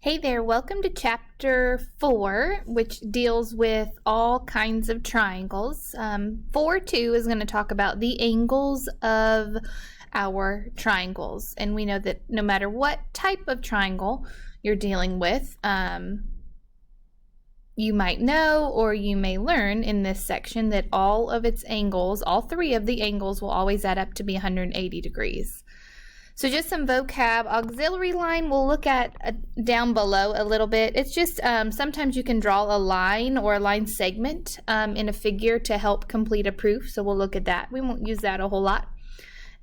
Hey there, welcome to chapter 4, which deals with all kinds of triangles. 4.2 is going to talk about the angles of our triangles. And we know that no matter what type of triangle you're dealing with, you might know or you may learn in this section that all of its angles, all three of the angles, will always add up to be 180 degrees. So just some vocab. Auxiliary line we'll look at down below a little bit. It's just sometimes you can draw a line or a line segment in a figure to help complete a proof. So we'll look at that. We won't use that a whole lot.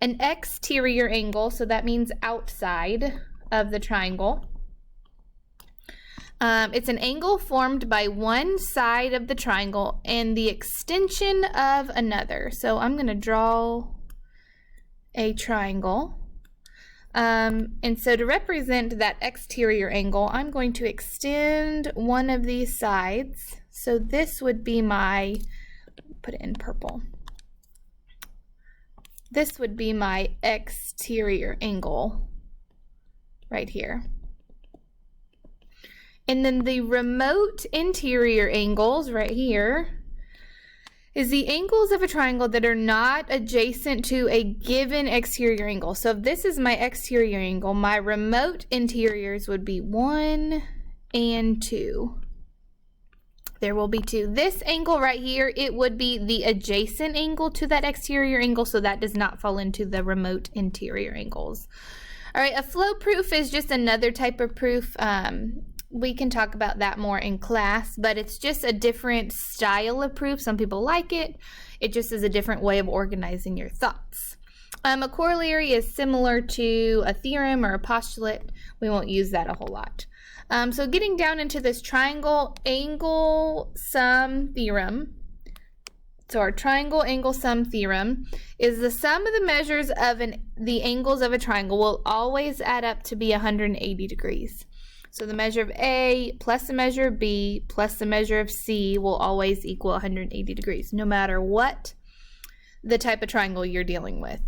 An exterior angle, so that means outside of the triangle. It's an angle formed by one side of the triangle and the extension of another. So I'm going to draw a triangle. And so to represent that exterior angle, I'm going to extend one of these sides. So this would be my, put it in purple. This would be my exterior angle right here. And then the remote interior angles right here is the angles of a triangle that are not adjacent to a given exterior angle. So if this is my exterior angle, my remote interiors would be 1 and 2. There will be 2. This angle right here, it would be the adjacent angle to that exterior angle, so that does not fall into the remote interior angles. All right, a flow proof is just another type of proof. We can talk about that more in class, but it's just a different style of proof. Some people like it. It just is a different way of organizing your thoughts. A corollary is similar to a theorem or a postulate. We won't use that a whole lot. So getting down into this triangle angle sum theorem. So our triangle angle sum theorem is the sum of the measures of the angles of a triangle will always add up to be 180 degrees. So the measure of A plus the measure of B plus the measure of C will always equal 180 degrees, no matter what the type of triangle you're dealing with.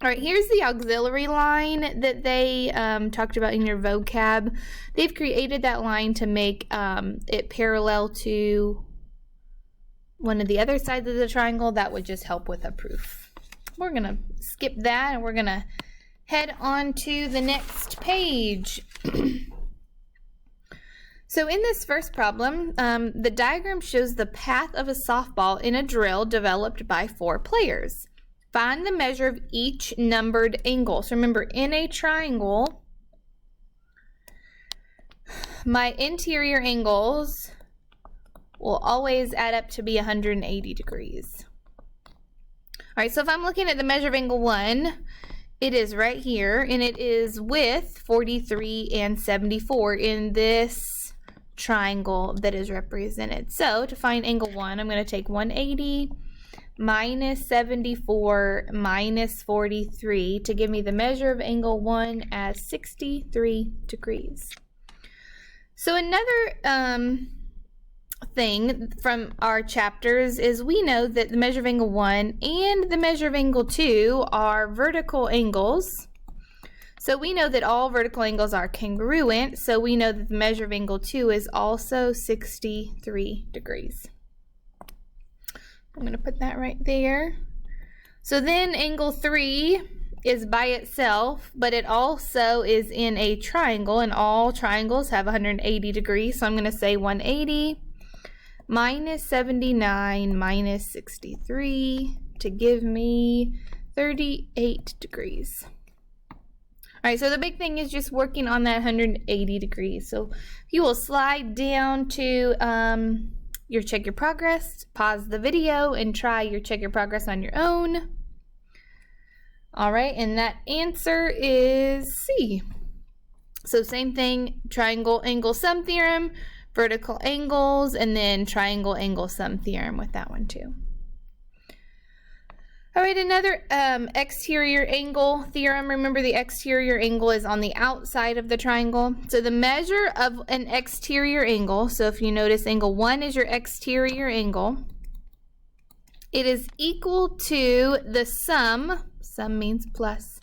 All right, here's the auxiliary line that they talked about in your vocab. They've created that line to make it parallel to one of the other sides of the triangle. That would just help with a proof. We're going to skip that and we're going to head on to the next page. So in this first problem, the diagram shows the path of a softball in a drill developed by 4 players. Find the measure of each numbered angle. So remember, in a triangle, my interior angles will always add up to be 180 degrees. All right, so if I'm looking at the measure of angle 1, it is right here, and it is with 43 and 74 in this triangle that is represented. So to find angle 1, I'm going to take 180 minus 74 minus 43 to give me the measure of angle 1 as 63 degrees. So another thing from our chapters is we know that the measure of angle 1 and the measure of angle 2 are vertical angles. So we know that all vertical angles are congruent, so we know that the measure of angle 2 is also 63 degrees. I'm going to put that right there. So then angle 3 is by itself, but it also is in a triangle, and all triangles have 180 degrees. So I'm going to say 180 minus 79 minus 63 to give me 38 degrees. All right, so the big thing is just working on that 180 degrees. So you will slide down to your check your progress, pause the video, and try your check your progress on your own. All right, and that answer is C. So same thing, triangle angle sum theorem, vertical angles, and then triangle angle sum theorem with that one too. All right, another exterior angle theorem. Remember, the exterior angle is on the outside of the triangle. So the measure of an exterior angle, so if you notice angle 1 is your exterior angle, it is equal to the sum means plus,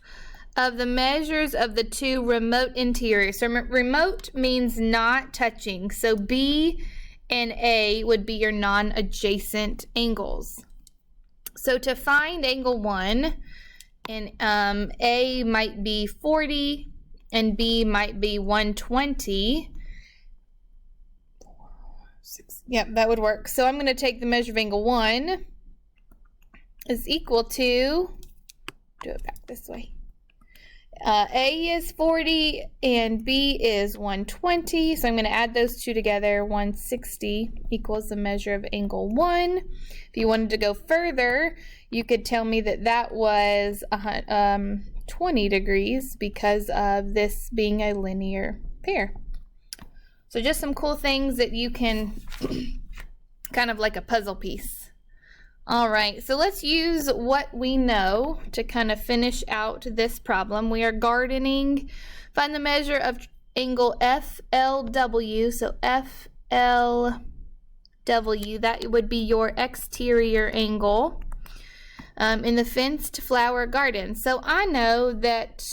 of the measures of the two remote interiors. So remote means not touching. So B and A would be your non-adjacent angles. So to find angle 1, and A might be 40 and B might be 120. Yep, that would work. So I'm going to take the measure of angle 1 is equal to, do it back this way. A is 40 and B is 120. So I'm going to add those two together. 160 equals the measure of angle 1. If you wanted to go further, you could tell me that that was 20 degrees because of this being a linear pair. So just some cool things that you can kind of like a puzzle piece. All right, so let's use what we know to kind of finish out this problem. We are gardening. Find the measure of angle FLW. So FLW, that would be your exterior angle in the fenced flower garden. So I know that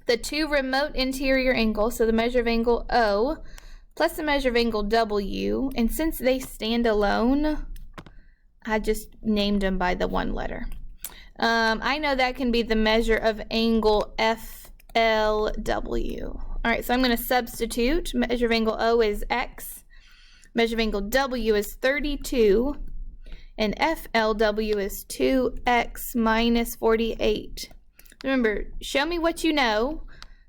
the two remote interior angles, so the measure of angle O plus the measure of angle W, and since they stand alone, I just named them by the one letter. I know that can be the measure of angle FLW. All right, so I'm going to substitute. Measure of angle O is X. Measure of angle W is 32. And FLW is 2X minus 48. Remember, show me what you know,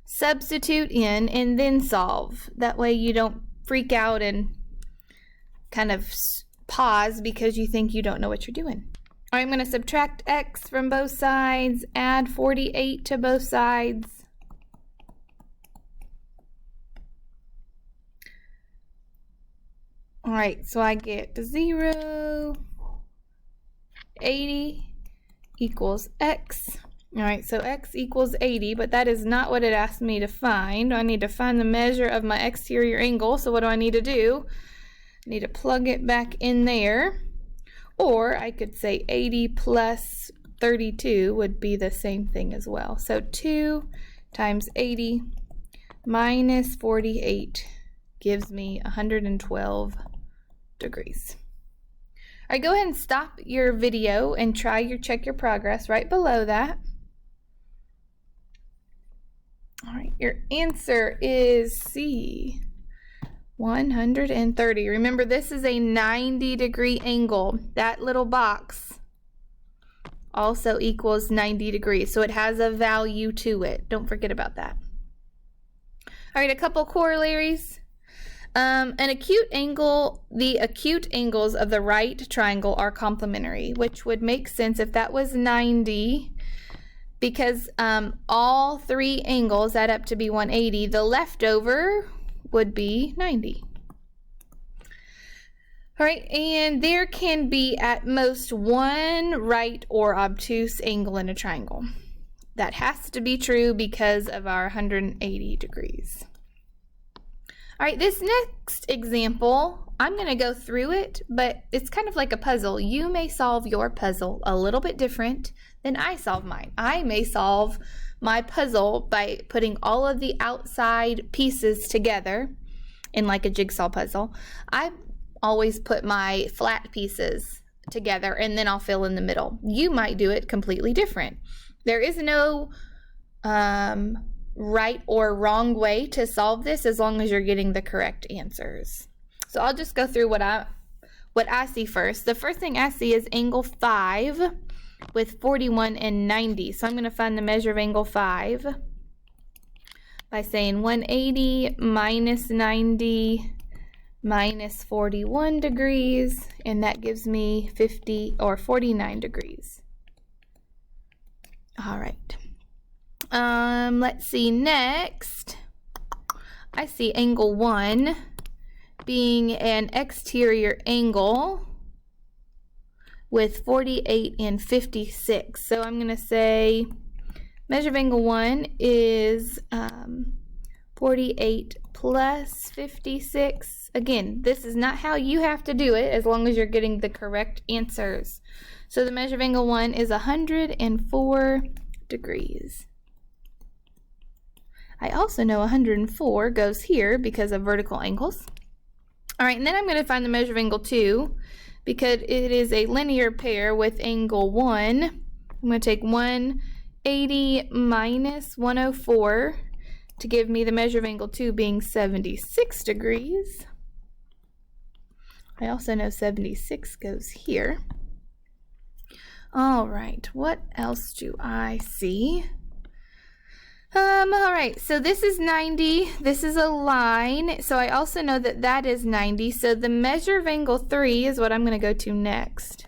substitute in, and then solve. That way you don't freak out and kind of pause because you think you don't know what you're doing. All right, I'm going to subtract X from both sides, add 48 to both sides. All right, so I get 0, 80 equals X. All right, so X equals 80, but that is not what it asked me to find. I need to find the measure of my exterior angle. So what do I need to do? I need to plug it back in there. Or I could say 80 plus 32 would be the same thing as well. So 2 times 80 minus 48 gives me 112 degrees. All right, go ahead and stop your video and check your progress right below that. All right, your answer is C, 130. Remember, this is a 90-degree angle. That little box also equals 90 degrees, so it has a value to it. Don't forget about that. All right, a couple corollaries. An acute angle, the acute angles of the right triangle are complementary, which would make sense if that was 90, because all three angles add up to be 180. The leftover would be 90. All right, and there can be at most one right or obtuse angle in a triangle. That has to be true because of our 180 degrees. All right, this next example, I'm going to go through it, but it's kind of like a puzzle. You may solve your puzzle a little bit different than I solve mine. I may solve my puzzle by putting all of the outside pieces together in like a jigsaw puzzle. I always put my flat pieces together and then I'll fill in the middle. You might do it completely different. There is no right or wrong way to solve this as long as you're getting the correct answers. So I'll just go through what I see first. The first thing I see is angle 5 with 41 and 90. So I'm going to find the measure of angle 5 by saying 180 minus 90 minus 41 degrees, and that gives me 50 or 49 degrees. All right. Let's see, next I see angle 1 being an exterior angle with 48 and 56. So I'm going to say measure of angle 1 is 48 plus 56. Again, this is not how you have to do it as long as you're getting the correct answers. So the measure of angle 1 is 104 degrees. I also know 104 goes here because of vertical angles. All right, and then I'm going to find the measure of angle 2 because it is a linear pair with angle 1. I'm going to take 180 minus 104 to give me the measure of angle 2 being 76 degrees. I also know 76 goes here. All right, what else do I see? All right, so this is 90, this is a line, so I also know that that is 90, so the measure of angle 3 is what I'm going to go to next.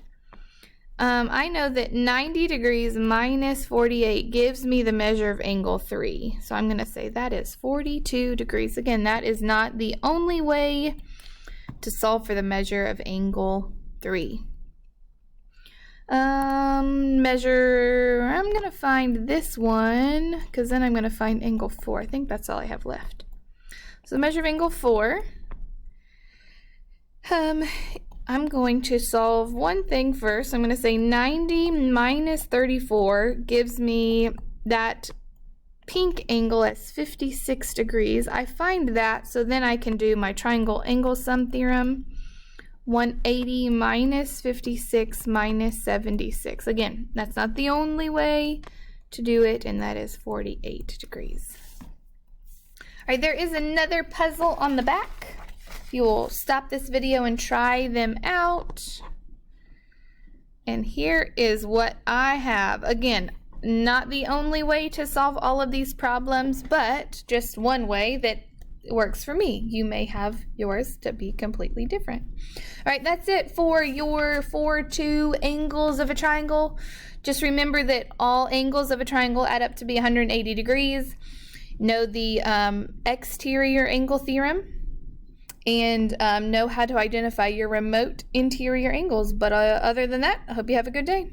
I know that 90 degrees minus 48 gives me the measure of angle 3, so I'm going to say that is 42 degrees. Again, that is not the only way to solve for the measure of angle 3. Measure, I'm going to find this one because then I'm going to find angle 4. I think that's all I have left. So the measure of angle 4, I'm going to solve one thing first. I'm going to say 90 minus 34 gives me that pink angle as 56 degrees. I find that, so then I can do my triangle angle sum theorem. 180 minus 56 minus 76. Again, that's not the only way to do it, and that is 48 degrees. All right, there is another puzzle on the back. If you will stop this video and try them out. And here is what I have. Again, not the only way to solve all of these problems, but just one way that works for me. You may have yours to be completely different. All right, that's it for your 2 angles of a triangle. Just remember that all angles of a triangle add up to be 180 degrees. Know the exterior angle theorem and know how to identify your remote interior angles. But other than that, I hope you have a good day.